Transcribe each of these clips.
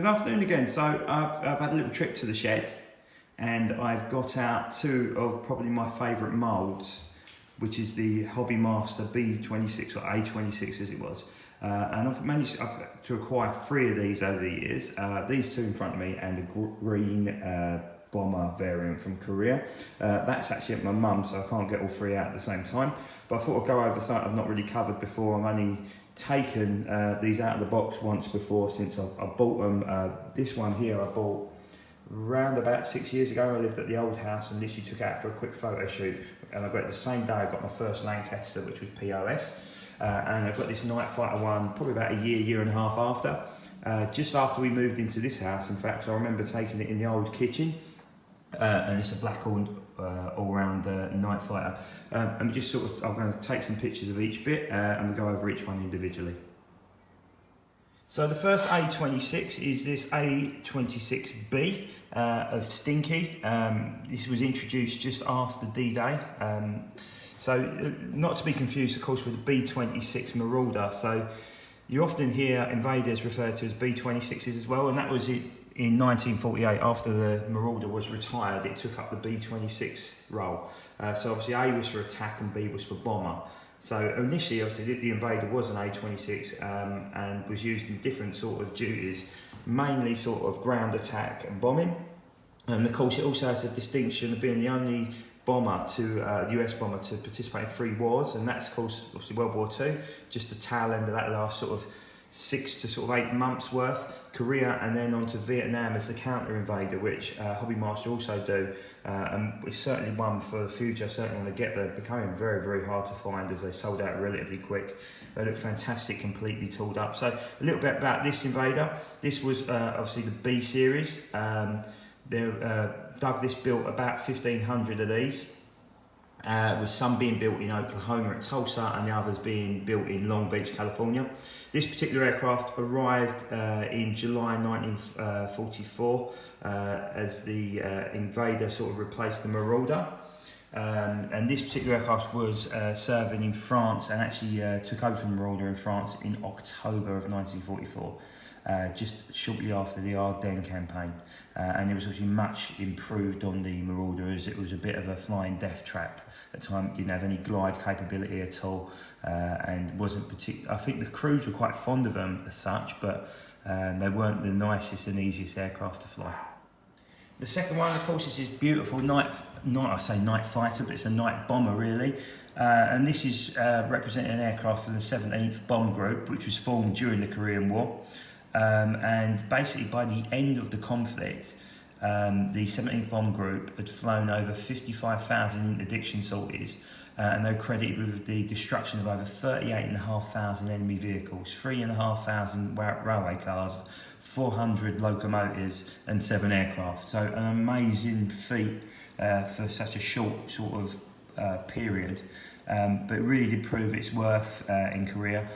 Good afternoon again. So I've had a little trip to the shed and I've got out two of probably my favourite moulds, which is the Hobbymaster B26 or A26 as it was. And I've managed to acquire three of these over the years. These two in front of me and the green bomber variant from Korea. That's actually at my mum's, so I can't get all three out at the same time. But I thought I'd go over something I've not really covered before. I've only taken these out of the box once before since I bought them. This one here I bought around about 6 years ago. I lived at the old house and literally took it out for a quick photo shoot. And I got it the same day I got my first Lancaster, which was POS. And I've got this Night Fighter one probably about a year and a half after. Just after we moved into this house, in fact, I remember taking it in the old kitchen. And it's a black all-round Night Fighter. And we just I'm going to take some pictures of each bit and we go over each one individually. So the first A26 is this A26B of Stinky. This was introduced just after D-Day. So not to be confused, of course, with the B26 Marauder. So you often hear invaders referred to as B26s as well, and that was it. In 1948, after the Marauder was retired, it took up the B26 role. So obviously A was for attack and B was for bomber. So initially, obviously, the Invader was an A26 and was used in different sort of duties, mainly sort of ground attack and bombing. And of course, it also has a distinction of being the only bomber US bomber to participate in 3 wars, and that's of course obviously World War II, just the tail end of that last sort of 6 to sort of 8 months worth, Korea, and then on to Vietnam as the counter invader, which Hobbymaster also do, and it's certainly one for the future. Certainly want to get there. Becoming very hard to find as they sold out relatively quick. They look fantastic, completely tooled up. So a little bit about this invader. This was obviously the B series. Douglas built about 1,500 of these. With some being built in Oklahoma at Tulsa and the others being built in Long Beach, California. This particular aircraft arrived in July 1944 as the Invader sort of replaced the Marauder. And this particular aircraft was serving in France and actually took over from the Marauder in France in October of 1944. Just shortly after the Ardennes campaign, and it was actually much improved on the Marauder, as it was a bit of a flying death trap at the time. It didn't have any glide capability at all, and wasn't particular. I think the crews were quite fond of them as such, but they weren't the nicest and easiest aircraft to fly. The second one, of course, is this beautiful night fighter, but it's a night bomber really. And this is representing an aircraft from the 17th Bomb Group, which was formed during the Korean War. And basically by the end of the conflict, the 17th Bomb Group had flown over 55,000 interdiction sorties, and they were credited with the destruction of over 38,500 enemy vehicles, 3,500 railway cars, 400 locomotives and 7 aircraft. So an amazing feat for such a short sort of period. But it really did prove its worth in Korea.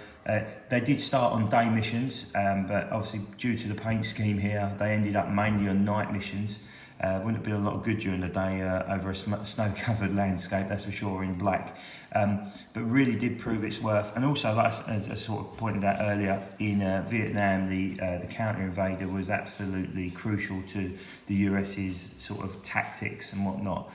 They did start on day missions, but obviously due to the paint scheme here, they ended up mainly on night missions. Wouldn't have been a lot of good during the day over a snow-covered landscape, that's for sure, in black. But really did prove its worth. And also, like I sort of pointed out earlier, in Vietnam, the counter-invader was absolutely crucial to the US's sort of tactics and whatnot.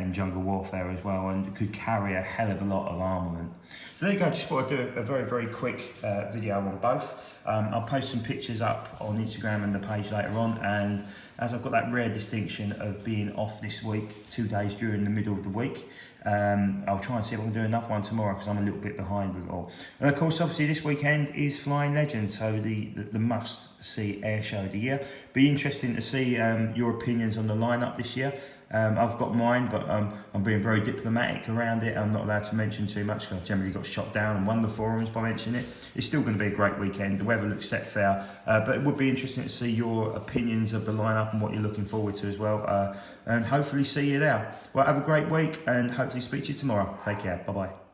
In jungle warfare as well, and could carry a hell of a lot of armament. So there you go, just thought I'd do a very quick video on both. I'll post some pictures up on Instagram and the page later on, and as I've got that rare distinction of being off this week, 2 days during the middle of the week, I'll try and see if I can do another one tomorrow because I'm a little bit behind with it all. And of course, obviously this weekend is Flying Legends, so the must-see air show of the year. Be interesting to see your opinions on the lineup this year. I've got mine, but I'm being very diplomatic around it. I'm not allowed to mention too much because I generally got shot down and won the forums by mentioning it. It's still going to be a great weekend. The weather looks set fair, but it would be interesting to see your opinions of the lineup and what you're looking forward to as well. And hopefully see you there. Well, have a great week and hopefully speak to you tomorrow. Take care. Bye-bye.